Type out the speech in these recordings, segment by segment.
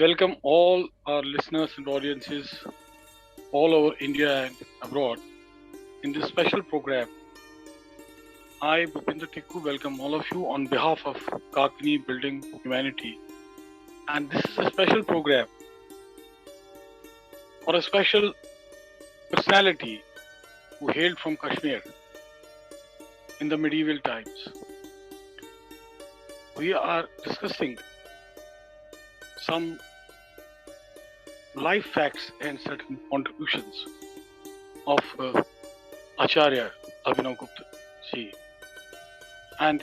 welcome all our listeners and audiences all over India and abroad in this special program. I, Bhupinder Tikku, welcome all of you on behalf of Kakini Building Humanity. And this is a special program for a special personality who hailed from Kashmir in the medieval times. We are discussing some life facts and certain contributions of Acharya Abhinav Gupta ji. And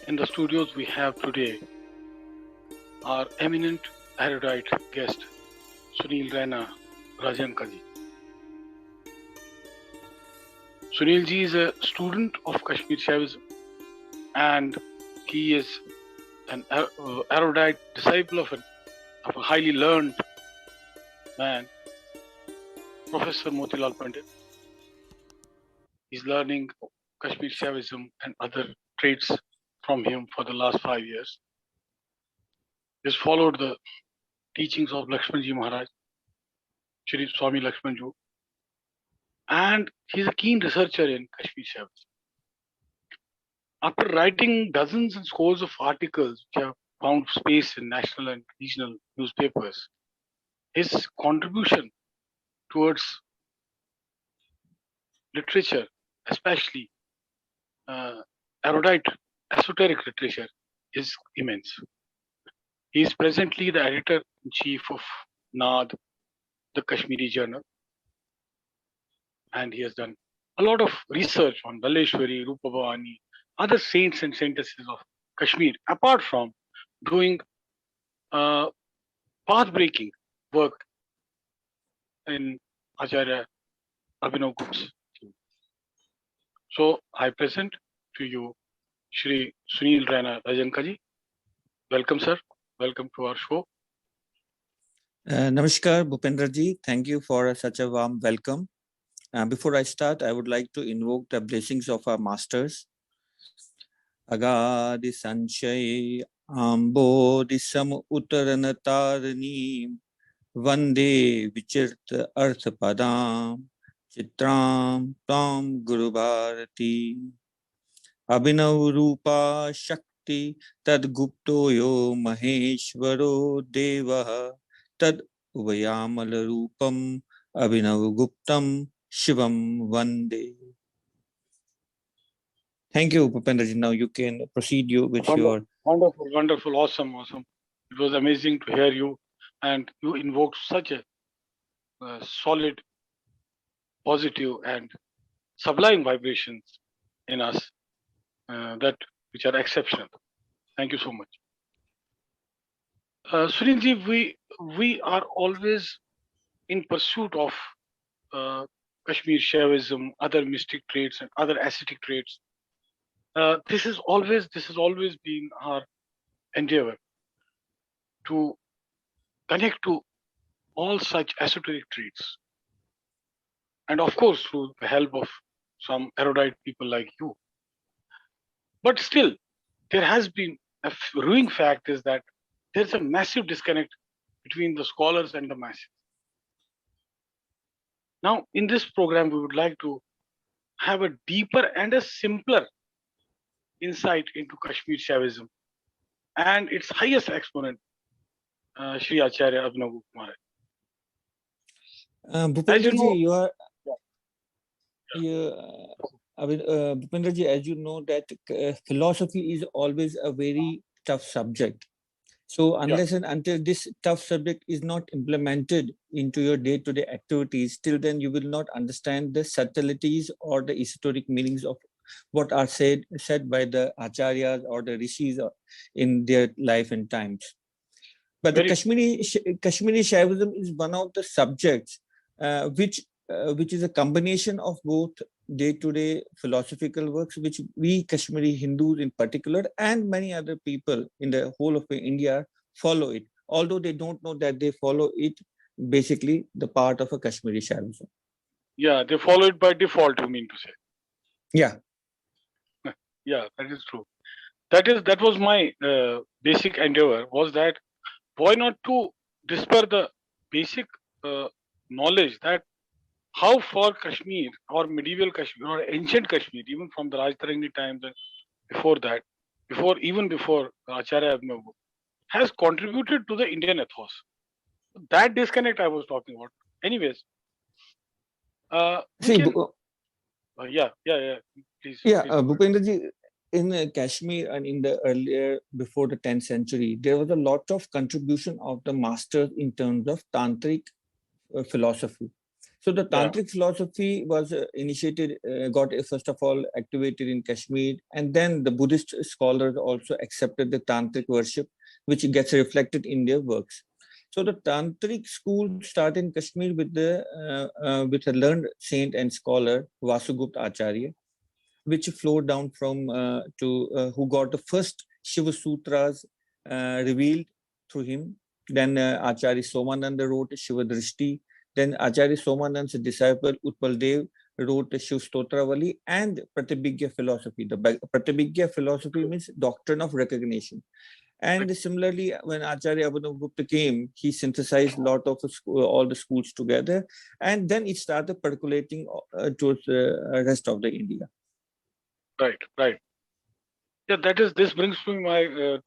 in the studios we have today our eminent erudite guest Sunil Raina Rajanka ji. Sunil ji is a student of Kashmir Shaivism and he is an erudite disciple of a highly learned man, Professor Motilal Pandit. He's learning Kashmir Shaivism and other traits from him for the last 5 years. He's followed the teachings of Lakshmanji Maharaj, Shri Swami Lakshmanju, and he's a keen researcher in Kashmir Shaivism. After writing dozens and scores of articles which have found space in national and regional newspapers, his contribution towards literature, especially erudite esoteric literature, is immense. He is presently the editor-in-chief of Naad, the Kashmiri Journal, and he has done a lot of research on Dalleshwari, Rupa Bhavani, other saints and saintesses of Kashmir, apart from doing path-breaking work in Acharya Abhinav Gupta. So I present to you Shri Sunil Raina Rajanka ji. Welcome, sir. Welcome to our show. Namaskar, Bhupendra ji. Thank you for such a warm welcome. Before I start, I would like to invoke the blessings of our masters. Agadi Sanchay Ambodhisam Uttaranatarini Vande Vichirta Artha Padam Chitram Tam Guru Bharati Abhinav Rupa Shakti Tad Guptoyo Maheshwaro Devaha Tad Uvayamal Rupam Abhinav Guptam Shivam Vande. Thank you, Bhupendraji. Now you can proceed with your... Wonderful, awesome. It was amazing to hear you, and you invoked such a solid, positive and sublime vibrations in us which are exceptional. Thank you so much. Sunilji, we are always in pursuit of Kashmir Shaivism, other mystic traits and other ascetic traits. This has always been our endeavor to connect to all such esoteric traits, and of course through the help of some erudite people like you. But still, there has been a ruling fact is that there's a massive disconnect between the scholars and the masses. Now, in this program, we would like to have a deeper and a simpler insight into Kashmir Shaivism and its highest exponent, Shri Acharya Abhinav Gupta Maharaj. Bhupendraji, Bhupendraji, as you know, that philosophy is always a very tough subject. So unless and until this tough subject is not implemented into your day-to-day activities, till then you will not understand the subtleties or the esoteric meanings of what are said by the acharyas or the rishis in their life and times. But the Kashmiri Shaivism is one of the subjects which is a combination of both day-to-day philosophical works, which we Kashmiri Hindus in particular and many other people in the whole of India follow it, although they don't know that they follow it, basically the part of a Kashmiri Shaivism. Yeah, they follow it by default, you mean to say? Yeah. Yeah, that is true. That was my basic endeavor, was that why not to disper the basic knowledge that how far Kashmir or medieval Kashmir or ancient Kashmir, even from the Rajtarangi times and before that, even before Acharya Abhinav Gupta, has contributed to the Indian ethos. That disconnect I was talking about. Anyways, we See, can, yeah. Please, yeah, please go ahead. Bhupendraji, in Kashmir and in the earlier, before the 10th century, there was a lot of contribution of the masters in terms of tantric philosophy. So the Yeah, tantric philosophy was initiated, got first of all activated in Kashmir, and then the Buddhist scholars also accepted the tantric worship, which gets reflected in their works. So the tantric school started in Kashmir with a learned saint and scholar Vasugupta Acharya, which flowed down from to who got the first Shiva Sutras revealed through him. Then Acharya Somananda wrote Shiva Drishti. Then Acharya Somananda's disciple Utpaldev wrote Shiv Stotravali and Pratibhigya philosophy. The Pratibhigya philosophy means doctrine of recognition. And similarly, when Acharya Abhinav Gupta came, he synthesized a lot of all the schools together, and then it started percolating towards the rest of the India. right. Yeah, this brings me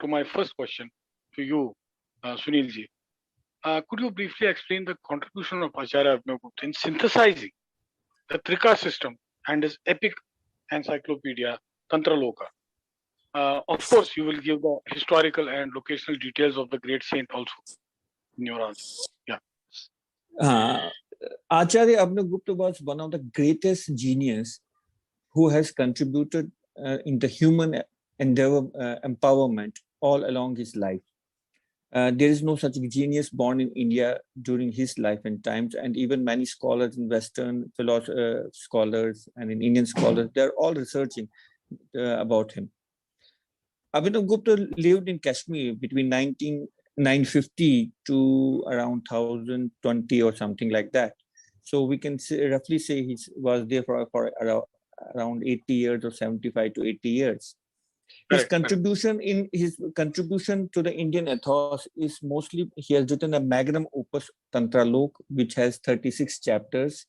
to my first question to you, Sunilji. Could you briefly explain the contribution of Acharya Abhinav Gupta in synthesizing the Trika system and his epic encyclopedia Tantra Loka? Of course, you will give the historical and locational details of the great saint also in your answer. Yeah. Acharya Abhinav Gupta was one of the greatest genius who has contributed in the human endeavor empowerment all along his life. There is no such genius born in India during his life and times, and even many scholars in Western scholars and in Indian scholars, they're all researching about him. Abhinav Gupta lived in Kashmir between 950 to around 1020 or something like that. So we can roughly say he was there for around 80 years or 75 to 80 years. His contribution to the Indian ethos is mostly, he has written a magnum opus Tantra Lok, which has 36 chapters,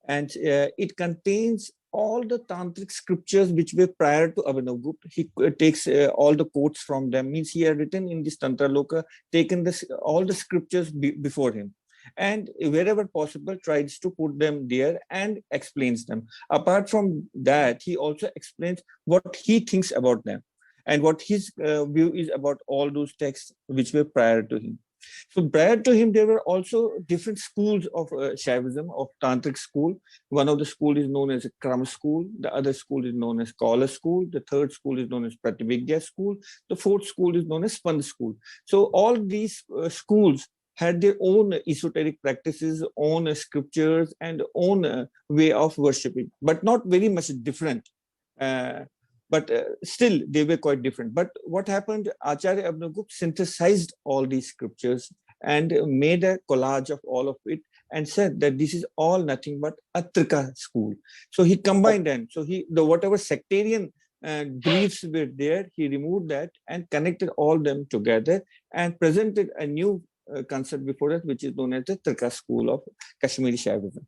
and it contains all the tantric scriptures which were prior to Abhinav Gupta. He takes all the quotes from them. Means he had written in this Tantra Loka, taken all the scriptures before him, and wherever possible tries to put them there and explains them. Apart from that, he also explains what he thinks about them and what his view is about all those texts which were prior to him. So prior to him, there were also different schools of Shaivism, of Tantric school. One of the school is known as a Kram school. The other school is known as Kala school. The third school is known as Pratibhigya school. The fourth school is known as Spand school. So all these schools had their own esoteric practices, own scriptures, and own way of worshipping, but not very much different. But still they were quite different. But what happened, Acharya Abhinav Gupta synthesized all these scriptures and made a collage of all of it and said that this is all nothing but a Trika school. So he combined them. So whatever sectarian beliefs were there, he removed that and connected all them together and presented a new concept before us, which is known as the Trika school of Kashmiri Shaivism.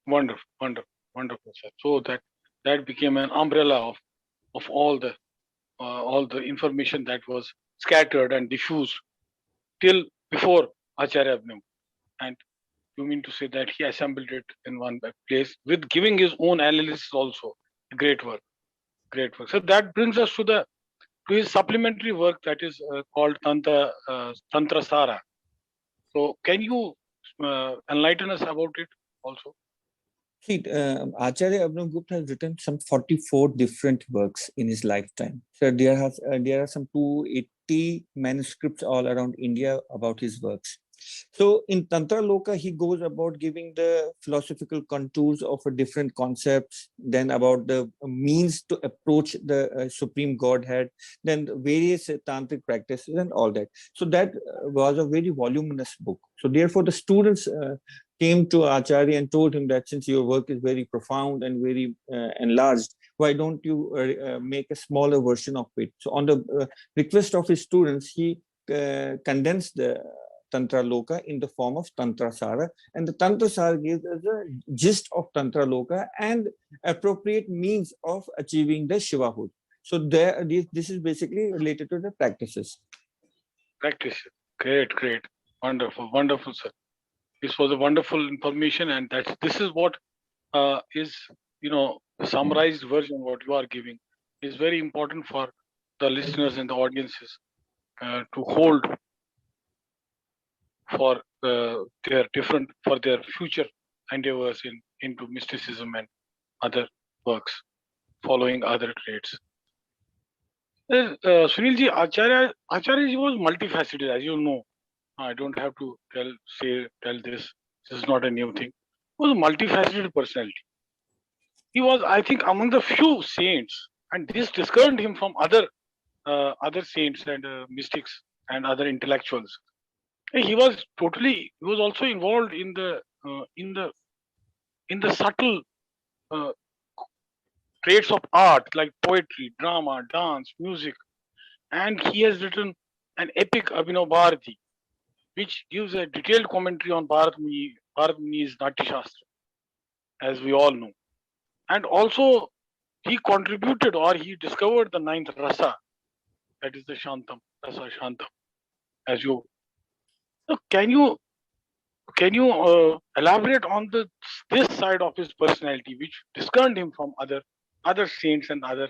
Wonderful, sir. So that became an umbrella of all the information that was scattered and diffused till before Acharya Abhinav. And you mean to say that he assembled it in one place with giving his own analysis also. Great work. So that brings us to his supplementary work that is called Tantra Sara. So can you enlighten us about it also? See, Acharya Abhinav Gupta has written some 44 different works in his lifetime. So there are some 280 manuscripts all around India about his works. So in Tantra Loka, he goes about giving the philosophical contours of different concepts, then about the means to approach the Supreme Godhead, then the various tantric practices and all that. So that was a very voluminous book. So therefore, the students came to Acharya and told him that since your work is very profound and very enlarged, why don't you make a smaller version of it? So on the request of his students, he condensed the Tantra Loka in the form of Tantra Sara, and the Tantra Sara gives us the gist of Tantra Loka and appropriate means of achieving the Shivahood. So this is basically related to the practices. Practice. Great, great. Wonderful, wonderful, sir. This was a wonderful information, and this is what is, the summarized version what you are giving is very important for the listeners and the audiences to hold for their future endeavors into mysticism and other works, following other trades. Sunil ji, Acharya ji was multifaceted, as you know. I don't have to tell this. This is not a new thing. He was a multifaceted personality. He was, I think, among the few saints, and this discerned him from other saints and mystics and other intellectuals. He was also involved in the subtle traits of art like poetry, drama, dance, music, and he has written an epic Abhinav Bharati, which gives a detailed commentary on Bharat Muni's Natya Shastra, as we all know. And also, he contributed or he discovered the ninth rasa, that is the Shantam, rasa Shantam. As you, so can you elaborate on this side of his personality, which discerned him from other saints and other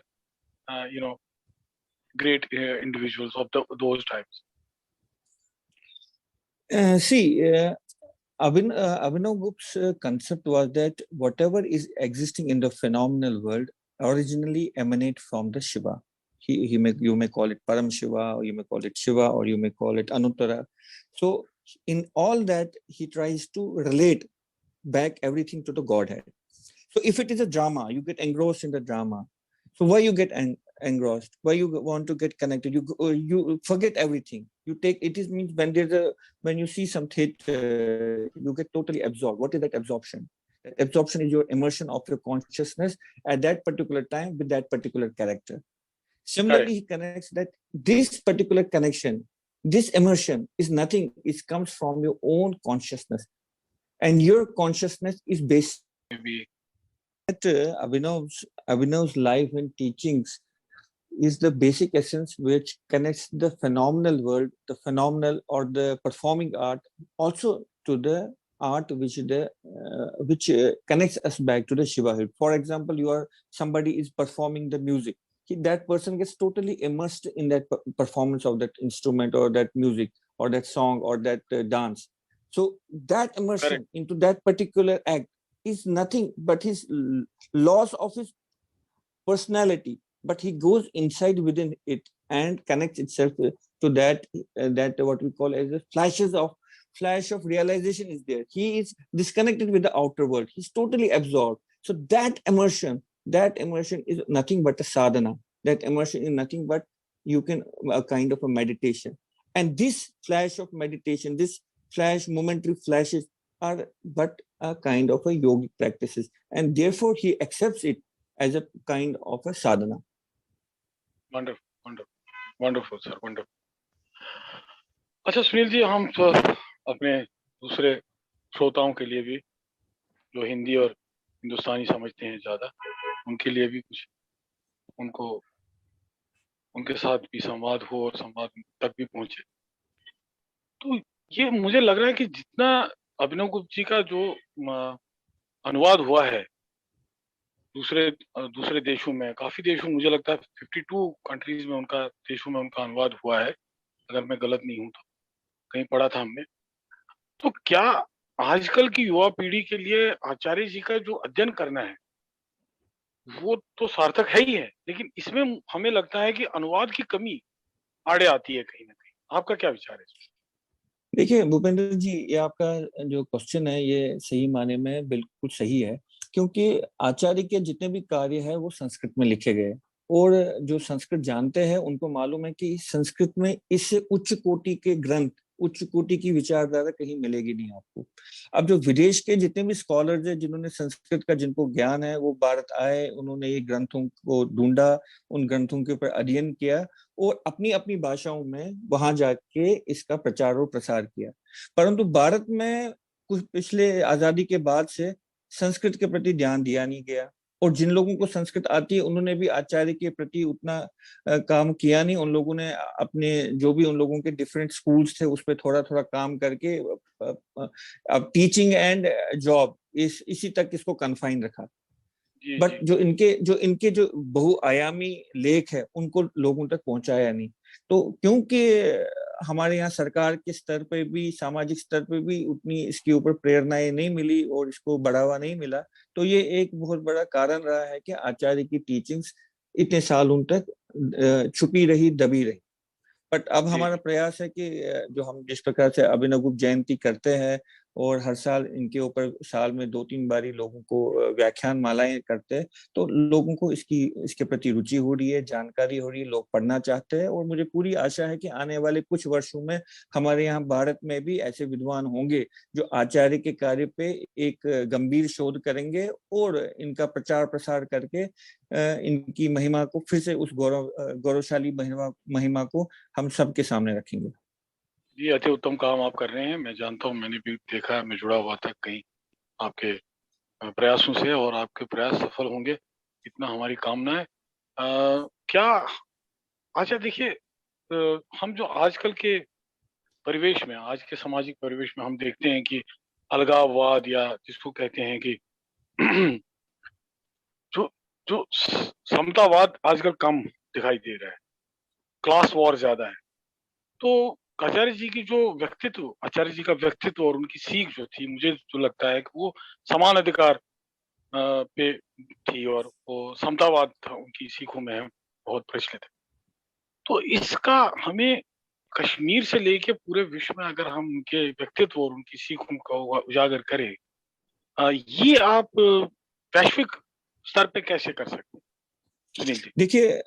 great individuals of those times? Abhinav Gupta's concept was that whatever is existing in the phenomenal world originally emanate from the Shiva. You may call it Param Shiva, or you may call it Shiva, or you may call it Anuttara. So in all that, he tries to relate back everything to the Godhead. So if it is a drama, you get engrossed in the drama. So why you get engrossed? Why you want to get connected? You forget everything. Means when you see some theater, you get totally absorbed. What is that absorption? That absorption is your immersion of your consciousness at that particular time with that particular character. Similarly, he connects that this particular connection, this immersion is nothing. It comes from your own consciousness, and your consciousness is based. That Abhinav's life and teachings is the basic essence which connects the phenomenal world, the phenomenal or the performing art, also to the art which connects us back to the Shivahood. For example, somebody is performing the music. That person gets totally immersed in that performance of that instrument or that music or that song or that dance. So that immersion into that particular act is nothing but his loss of his personality, but he goes inside within it and connects itself to that what we call as a flash of realization is there. He is disconnected with the outer world. He's totally absorbed. So that immersion is nothing but a sadhana. That immersion is nothing but a kind of a meditation. And this flash of meditation, this momentary flashes are but a kind of a yogic practices. And therefore he accepts it as a kind of a sadhana. Wonderful, sir, wonderful. अच्छा सुनील जी, हम तो अपने दूसरे श्रोताओं के लिए भी जो हिंदी और हिंदुस्तानी समझते हैं ज्यादा, उनके लिए भी कुछ उनके साथ भी संवाद हो और संवाद तक भी पहुंचे। तो ये मुझे लग रहा है कि जितना अभिनव गुप्त जी का जो अनुवाद हुआ है दूसरे देशों में, काफी देशों, मुझे लगता है 52 कंट्रीज में देशों में उनका अनुवाद हुआ है, अगर मैं गलत नहीं हूं तो, कहीं पढ़ा था हमने। तो क्या आजकल की युवा पीढ़ी के लिए आचार्य जी का जो अध्ययन करना है वो तो सार्थक है ही है, लेकिन इसमें हमें लगता है कि अनुवाद की कमी आड़े आती है कहीं ना कहीं। आपका क्या विचार है? देखिए भूपेंद्र जी, ये आपका जो क्वेश्चन है ये सही माने में बिल्कुल सही है, क्योंकि आचार्य के जितने भी कार्य है वो संस्कृत में लिखे गए, और जो संस्कृत जानते हैं उनको मालूम है कि संस्कृत में इससे उच्च कोटि के ग्रंथ उच्च कोटि की विचारधारा कहीं मिलेगी नहीं आपको। अब जो विदेश के जितने भी स्कॉलर्स हैं जिन्होंने संस्कृत का जिनको ज्ञान है, वो भारत आए, उन्होंने ये ग्रंथों को ढूंढा, उन ग्रंथों के ऊपर अध्ययन किया और अपनी अपनी भाषाओं में वहां जाके इसका प्रचार और प्रसार किया। परंतु भारत में कुछ पिछले आजादी के बाद से संस्कृत के प्रति ध्यान दिया नहीं गया, और जिन लोगों को संस्कृत आती है उन्होंने भी आचार्य के प्रति उतना काम किया नहीं। उन लोगों ने अपने जो भी उन लोगों के डिफरेंट स्कूल्स थे उस पर थोड़ा थोड़ा काम करके अब टीचिंग एंड जॉब इसी तक इसको कन्फाइन रखा। जी बट जी जो इनके जो बहुआयामी लेख है उनको लोगों तक पहुंचाया नहीं। तो क्योंकि हमारे यहाँ सरकार के स्तर पे भी, सामाजिक स्तर पे भी उतनी इसके ऊपर प्रेरणाएं नहीं मिली और इसको बढ़ावा नहीं मिला, तो ये एक बहुत बड़ा कारण रहा है कि आचार्य की टीचिंग्स इतने सालों तक छुपी रही, दबी रही। बट अब जी हमारा प्रयास है कि जो हम जिस प्रकार से अभिनव गुप्त जयंती करते हैं और हर साल इनके ऊपर साल में 2-3 बारी लोगों को व्याख्यान मालाएं करते हैं, तो लोगों को इसके प्रति रुचि हो रही है, जानकारी हो रही है, लोग पढ़ना चाहते हैं। और मुझे पूरी आशा है कि आने वाले कुछ वर्षों में हमारे यहाँ भारत में भी ऐसे विद्वान होंगे जो आचार्य के कार्य पे एक गंभीर शोध करेंगे और इनका प्रचार प्रसार करके इनकी महिमा को फिर से उस गौरवशाली महिमा को हम सबके सामने रखेंगे। जी, अति उत्तम काम आप कर रहे हैं। मैं जानता हूँ, मैंने भी देखा, मैं जुड़ा हुआ था कहीं आपके प्रयासों से, और आपके प्रयास सफल होंगे, इतना हमारी कामना है। क्या, अच्छा देखिए, हम जो आजकल के परिवेश में, आज के सामाजिक परिवेश में हम देखते हैं कि अलगाववाद, या जिसको कहते हैं कि जो जो समतावाद आजकल कम दिखाई दे रहा है, क्लास वॉर ज्यादा है। तो आचार्य जी की जो व्यक्तित्व, आचार्य जी का व्यक्तित्व और उनकी सीख जो थी, मुझे जो लगता है कि वो समान अधिकार पे थी, और वो समतावाद था उनकी सीखों में है, बहुत प्रचलित है। तो इसका हमें कश्मीर से लेके पूरे विश्व में अगर हम उनके व्यक्तित्व और उनकी सीखों को उजागर करें, ये आप वैश्विक स्तर पे कैसे कर सकते हैं सुनील जी? देखिए,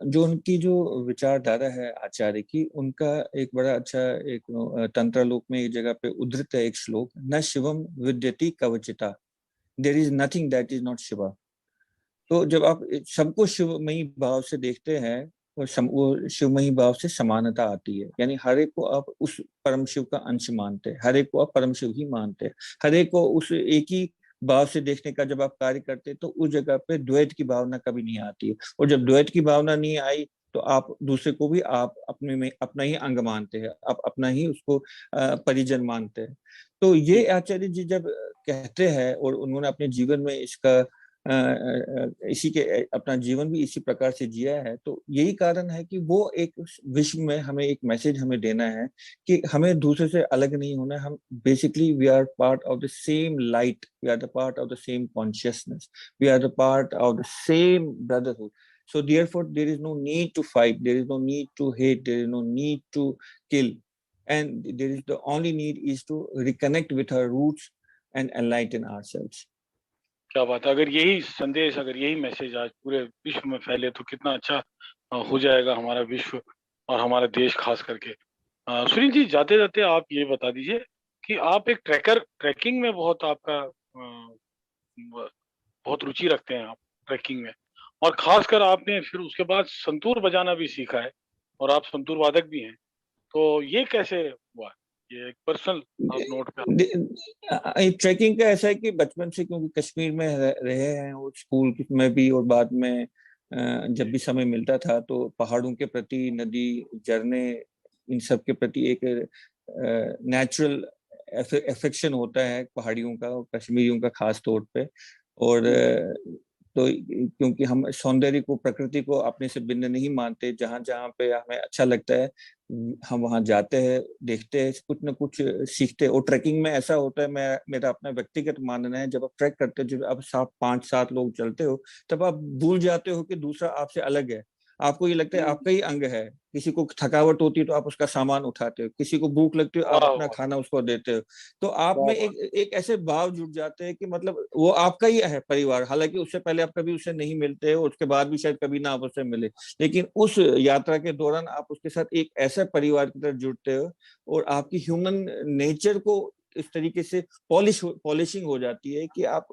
जो उनकी जो विचारधारा है आचार्य की, उनका एक बड़ा अच्छा एक तंत्रलोक में एक जगह पे उद्धृत है एक श्लोक, न शिवम विद्यति कवचिता, there is nothing that is not Shiva. तो जब आप सबको शिवमयी भाव से देखते हैं और वो शिवमयी भाव से समानता आती है, यानी हर एक को आप उस परम शिव का अंश मानते हैं, हर एक को आप परम शिव ही मानते हैं, हर एक को उस एक ही भाव से देखने का जब आप कार्य करते हैं, तो उस जगह पे द्वैत की भावना कभी नहीं आती है। और जब द्वैत की भावना नहीं आई, तो आप दूसरे को भी आप अपने में अपना ही अंग मानते हैं, आप अपना ही उसको परिजन मानते हैं। तो ये जी आचार्य जी जब कहते हैं और उन्होंने अपने जीवन में इसका इसी के अपना जीवन भी इसी प्रकार से जिया है, तो यही कारण है कि वो एक विश्व में हमें एक मैसेज हमें देना है कि हमें दूसरे से अलग नहीं होना। हम basically we are part of the same light, we are the part of the same consciousness, we are the part of the same brotherhood. So therefore there is no need to fight, there is no need to hate, there is no need to kill, and there is the only need is to reconnect with our roots and enlighten ourselves. क्या बात है! अगर यही संदेश, अगर यही message आज पूरे विश्व में फैले तो कितना अच्छा हो जाएगा हमारा विश्व और हमारा देश खास करके। सुनील जी, जाते जाते आप ये बता दीजिए कि आप एक ट्रैकिंग में बहुत आपका बहुत रुचि रखते हैं आप ट्रैकिंग में, और खासकर आपने फिर उसके बाद संतूर बजाना भी सीखा है, और आप संतूर वादक भी हैं। तो ये कैसे हुआ? ये एक पर्सनल आप नोट पे। ट्रैकिंग का ऐसा है कि बचपन से क्योंकि कश्मीर में रहे हैं और स्कूल में भी और बाद में जब भी समय मिलता था तो पहाड़ों के प्रति, नदी, झरने, इन सब के प्रति एक नेचुरल अफेक्शन होता है पहाड़ियों का, और कश्मीरियों का खास तौर पे। और तो क्योंकि हम सौंदर्य को, प्रकृति को अपने से भिन्न नहीं मानते, जहां जहां पे हमें अच्छा लगता है हम वहां जाते हैं, देखते हैं, कुछ ना कुछ सीखते हैं। और ट्रैकिंग में ऐसा होता है, मेरा अपना व्यक्तिगत मानना है, जब आप ट्रैक करते हो, जब आप 5-7 लोग चलते हो, तब आप भूल जाते हो कि दूसरा आपसे अलग है। आपको ये लगता है आपका ही अंग है। किसी को थकावट होती है तो आप उसका सामान उठाते हो, किसी को भूख लगती है आप वाह अपना वाह खाना उसको देते हो। तो आप वाह में वाह। एक ऐसे भाव जुड़ जाते हैं कि मतलब वो आपका ही है परिवार, हालांकि उससे पहले आप कभी उससे नहीं मिलते हो, उसके बाद भी शायद कभी ना आप उससे मिले, लेकिन उस यात्रा के दौरान आप उसके साथ एक ऐसा परिवार की तरह जुड़ते हो और आपकी ह्यूमन नेचर को इस तरीके से पॉलिशिंग हो जाती है कि आप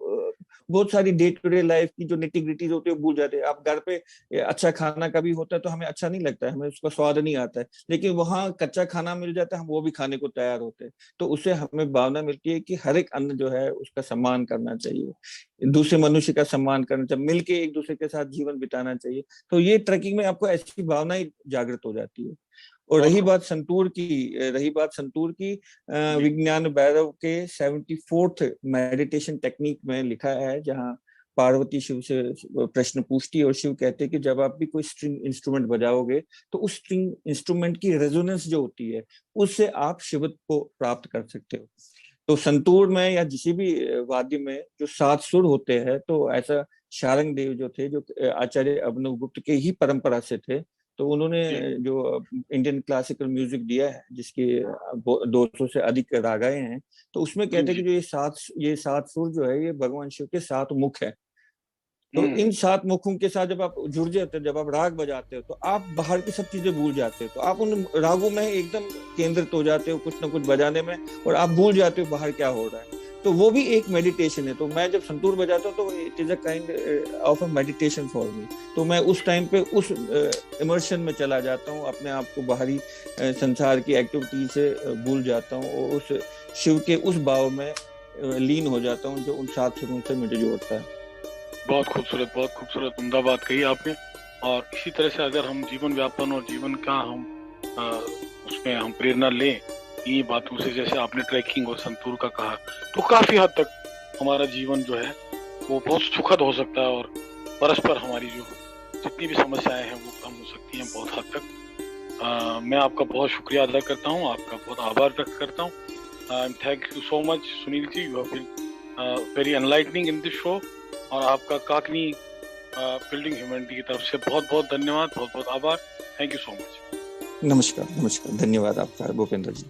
बहुत सारी डे टू डे लाइफ की जो निटी-ग्रिटीज होती है वो भूल जाते हैं। आप घर पे अच्छा खाना कभी होता है तो हमें अच्छा नहीं लगता है, हमें उसका स्वाद नहीं आता है, लेकिन वहां कच्चा खाना मिल जाता है, हम वो भी खाने को तैयार होते हैं। तो उससे हमें भावना मिलती है कि हर एक अन्न जो है उसका सम्मान करना चाहिए, दूसरे मनुष्य का सम्मान करना चाहिए, मिलके एक दूसरे के साथ जीवन बिताना चाहिए। तो ये ट्रैकिंग में आपको ऐसी भावना ही जागृत हो जाती है। और बहुत खूब। रही बात संतूर की, जी विज्ञान भैरव के 74th मेडिटेशन टेक्निक में लिखा है, जहाँ पार्वती शिव से प्रश्न पूछती है और शिव कहते हैं कि जब आप भी कोई स्ट्रिंग इंस्ट्रूमेंट बजाओगे तो उस स्ट्रिंग इंस्ट्रूमेंट की रेजोनेंस जो होती है उससे आप शिवत्व को प्राप्त कर सकते हो। तो संतूर में या किसी भी वाद्य में जो 7 सुर होते हैं, तो ऐसा शारंग देव जो थे, जो आचार्य अभिनव गुप्त के ही परंपरा से थे, तो उन्होंने जी जो इंडियन क्लासिकल म्यूजिक दिया है जिसके 200 से अधिक रागाएं हैं, तो उसमें जी कहते हैं जी। कि जो ये सात सुर जो है ये भगवान शिव के 7 मुख है। तो हम्म। इन 7 मुखों के साथ जब आप जुड़ जाते हो, जब आप राग बजाते हो, तो आप बाहर की सब चीजें भूल जाते हो, तो आप उन रागों में एकदम केंद्रित हो जाते हो कुछ ना कुछ बजाने में, और आप भूल जाते हो बाहर क्या हो रहा है। तो वो भी एक मेडिटेशन है। तो मैं जब संतूर बजाता हूँ तो it is a kind of a meditation for me. तो मैं उस टाइम पे उस इमर्शन में चला जाता हूँ, अपने आप को बाहरी संसार की एक्टिविटी से भूल जाता हूँ और उस शिव के उस भाव में लीन हो जाता हूँ जो उन 7 सुरों से मुझे जोड़ता है। बहुत खूबसूरत उम्दा बात कही आपने। और इसी तरह से अगर हम जीवन व्यापन और जीवन का हम अ, उसमें हम प्रेरणा लें इन्हीं बातों से, जैसे आपने ट्रैकिंग और संतूर का कहा, तो काफी हद तक हमारा जीवन जो है वो बहुत सुखद हो सकता है और परस्पर हमारी जो जितनी भी समस्याएं हैं वो कम हो सकती हैं बहुत हद तक। मैं आपका बहुत शुक्रिया अदा करता हूँ, आपका बहुत आभार व्यक्त करता हूँ। Thank you so much Sunil ji, you have been very enlightening in this show. और आपका काकनी बिल्डिंग ह्यूमैनिटी की तरफ से बहुत बहुत धन्यवाद, बहुत बहुत आभार। Thank you so much. नमस्कार, धन्यवाद आपका भूपेंद्र जी।